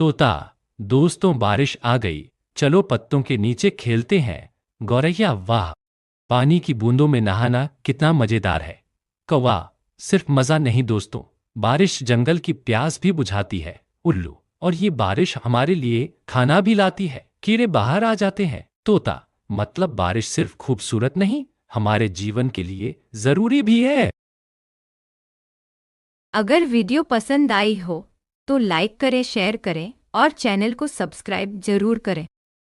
तोता, दोस्तों बारिश आ गई, चलो पत्तों के नीचे खेलते हैं। गौरैया, वाह, पानी की बूंदों में नहाना कितना मजेदार है। कौवा, सिर्फ मजा नहीं दोस्तों, बारिश जंगल की प्यास भी बुझाती है। उल्लू, और ये बारिश हमारे लिए खाना भी लाती है, कीड़े बाहर आ जाते हैं। तोता, मतलब बारिश सिर्फ खूबसूरत नहीं, हमारे जीवन के लिए जरूरी भी है। अगर वीडियो पसंद आई हो तो लाइक करें, शेयर करें और चैनल को सब्सक्राइब जरूर करें।